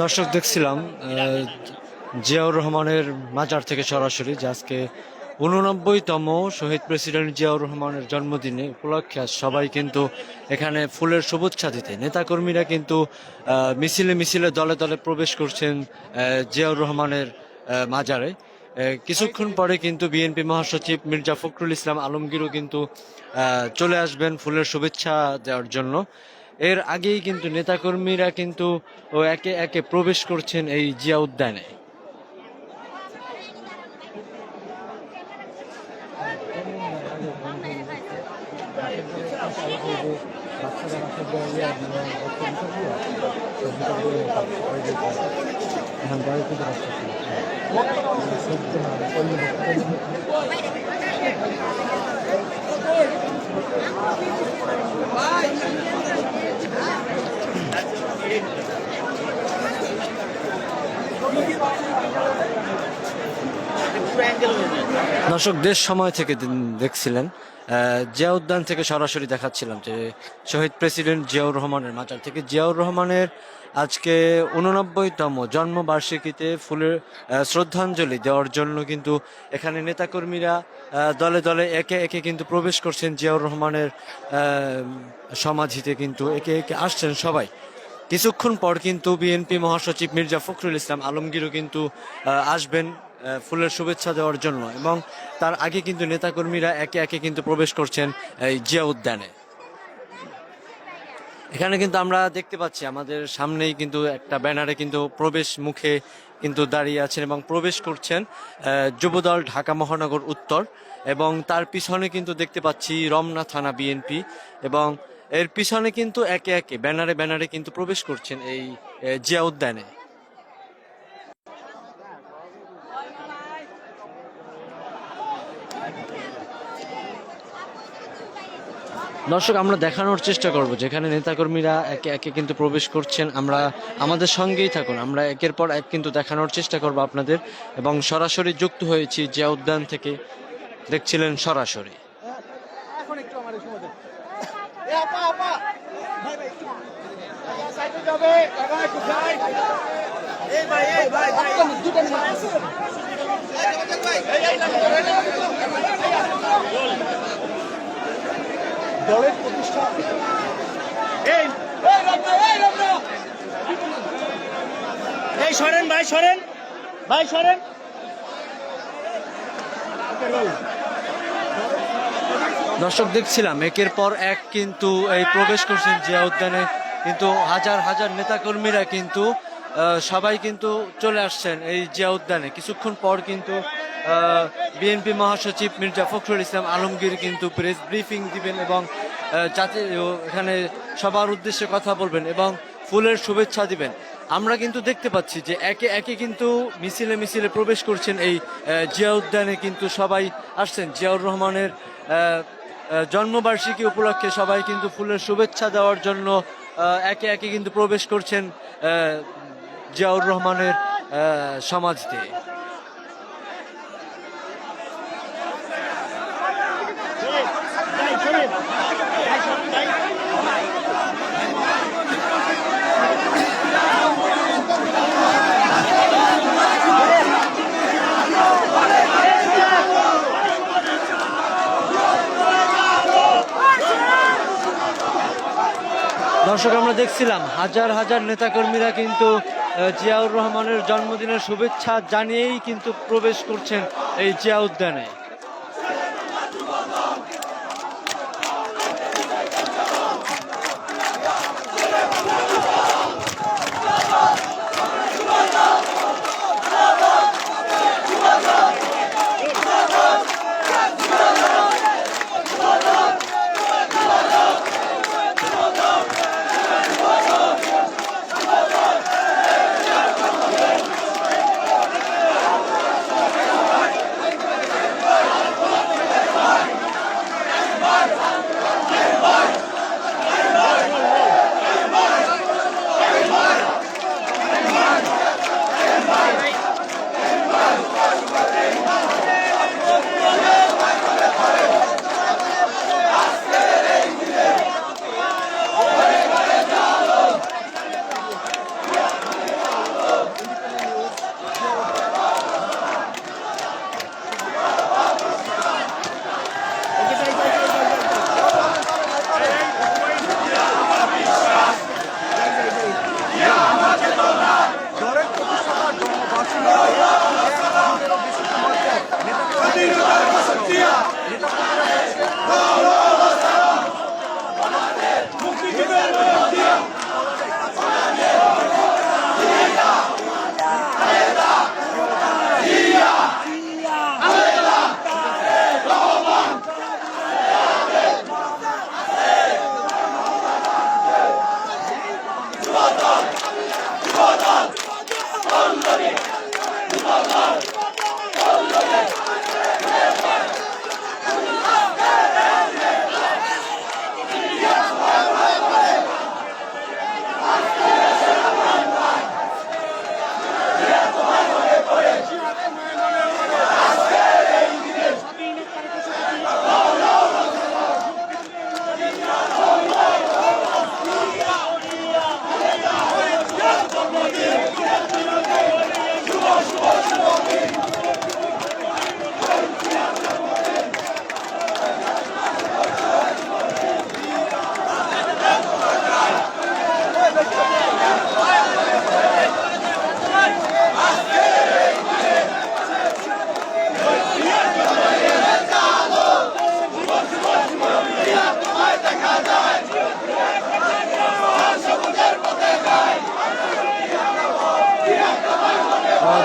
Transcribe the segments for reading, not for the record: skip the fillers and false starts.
দর্শক দেখছিলাম জিয়াউর রহমানের মাজার থেকে সরাসরি যে আজকে 89তম শহীদ প্রেসিডেন্ট জিয়াউর রহমানের জন্মদিনে উপলক্ষে আজ সবাই কিন্তু এখানে ফুলের শুভেচ্ছা দিতে নেতাকর্মীরা কিন্তু মিছিলে মিছিলে দলে দলে প্রবেশ করছেন জিয়াউর রহমানের মাজারে। কিছুক্ষণ পরে কিন্তু বিএনপি মহাসচিব মির্জা ফখরুল ইসলাম আলমগীরও কিন্তু চলে আসবেন ফুলের শুভেচ্ছা দেওয়ার জন্য। এর আগেই কিন্তু নেতাকর্মীরা কিন্তু একে একে প্রবেশ করছেন এই জিয়া উদ্যানে। দর্শক দেশ সময় থেকে দেখছিলেন জিয়া উদ্যান থেকে সরাসরি দেখাচ্ছিলাম যে শহীদ প্রেসিডেন্ট জিয়াউর রহমানের মাজার থেকে জিয়াউর রহমানের আজকে 89তম জন্মবার্ষিকীতে ফুলের শ্রদ্ধাঞ্জলি দেওয়ার জন্য কিন্তু এখানে নেতাকর্মীরা দলে দলে একে একে কিন্তু প্রবেশ করছেন জিয়াউর রহমানের সমাধিতে, কিন্তু একে একে আসছেন সবাই। কিছুক্ষণ পর কিন্তু বিএনপি মহাসচিব মির্জা ফখরুল ইসলাম আলমগীরও কিন্তু আসবেন ফুলের শুভেচ্ছা দেওয়ার জন্য, এবং তার আগে কিন্তু নেতাকর্মীরা একে একে কিন্তু প্রবেশ করছেন এই জিয়া উদ্যানে। এখানে কিন্তু আমরা দেখতে পাচ্ছি আমাদের সামনেই কিন্তু একটা ব্যানারে কিন্তু প্রবেশ মুখে কিন্তু দাঁড়িয়ে আছেন এবং প্রবেশ করছেন যুবদল ঢাকা মহানগর উত্তর, এবং তার পিছনে কিন্তু দেখতে পাচ্ছি রমনা থানা বিএনপি, এবং এর পিছনে কিন্তু একে একে ব্যানারে ব্যানারে কিন্তু প্রবেশ করছেন এই জিয়া উদ্যানে। দর্শক আমরা দেখানোর চেষ্টা করব যেখানে নেতাকর্মীরা একে একে কিন্তু প্রবেশ করছেন, আমরা আমাদের সঙ্গেই থাকুন, আমরা একের পর এক কিন্তু দেখানোর চেষ্টা করব আপনাদের, এবং সরাসরি যুক্ত হয়েছি জিয়া উদ্যান থেকে, দেখছিলেন সরাসরি। দলের প্রতিষ্ঠা এই সরেন ভাই, সরেন ভাই, সরেন। দর্শক দেখছিলাম একের পর এক কিন্তু এই প্রবেশ করছেন জিয়া উদ্যানে, কিন্তু হাজার হাজার নেতাকর্মীরা কিন্তু সবাই কিন্তু চলে আসছেন এই জিয়া উদ্যানে। কিছুক্ষণ পর কিন্তু বিএনপি মহাসচিব মির্জা ফখরুল ইসলাম আলমগীর কিন্তু প্রেস ব্রিফিং দিবেন এবং যাতে এখানে সবার উদ্দেশ্যে কথা বলবেন এবং ফুলের শুভেচ্ছা দিবেন। আমরা কিন্তু দেখতে পাচ্ছি যে একে একে কিন্তু মিছিলে মিছিলে প্রবেশ করছেন এই জিয়া উদ্যানে, কিন্তু সবাই আসছেন জিয়াউর রহমানের জন্মবার্ষিকী উপলক্ষে সবাই কিন্তু ফুলের শুভেচ্ছা দেওয়ার জন্য একে একে কিন্তু প্রবেশ করছেন জিয়াউর রহমানের সমাধিতে। দর্শক আমরা দেখছিলাম হাজার হাজার নেতাকর্মীরা কিন্তু জিয়াউর রহমানের জন্মদিনের শুভেচ্ছা জানিয়েই কিন্তু প্রবেশ করছেন এই জিয়া উদ্যানে।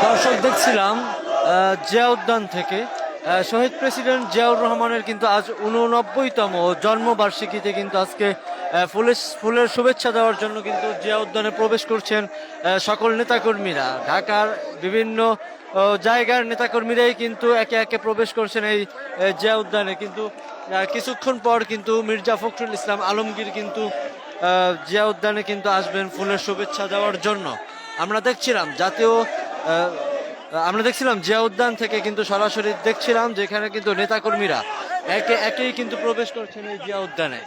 দর্শক দেখছিলাম জিয়া উদ্যান থেকে শহীদ প্রেসিডেন্ট জিয়াউর রহমানের কিন্তু আজ 89তম জন্মবার্ষিকীতে কিন্তু আজকে ফুলের শুভেচ্ছা দেওয়ার জন্য কিন্তু জিয়া উদ্যানে প্রবেশ করছেন সকল নেতাকর্মীরা। ঢাকার বিভিন্ন জায়গার নেতাকর্মীরাই কিন্তু একে একে প্রবেশ করছেন এই জিয়া উদ্যানে। কিন্তু কিছুক্ষণ পর কিন্তু মির্জা ফখরুল ইসলাম আলমগীর কিন্তু জিয়া উদ্যানে কিন্তু আসবেন ফুলের শুভেচ্ছা দেওয়ার জন্য। আমরা দেখছিলাম জিয়া উদ্যান থেকে কিন্তু সরাসরি দেখছিলাম যেখানে কিন্তু নেতাকর্মীরা একে একেই কিন্তু প্রবেশ করছেন এই জিয়া উদ্যানে।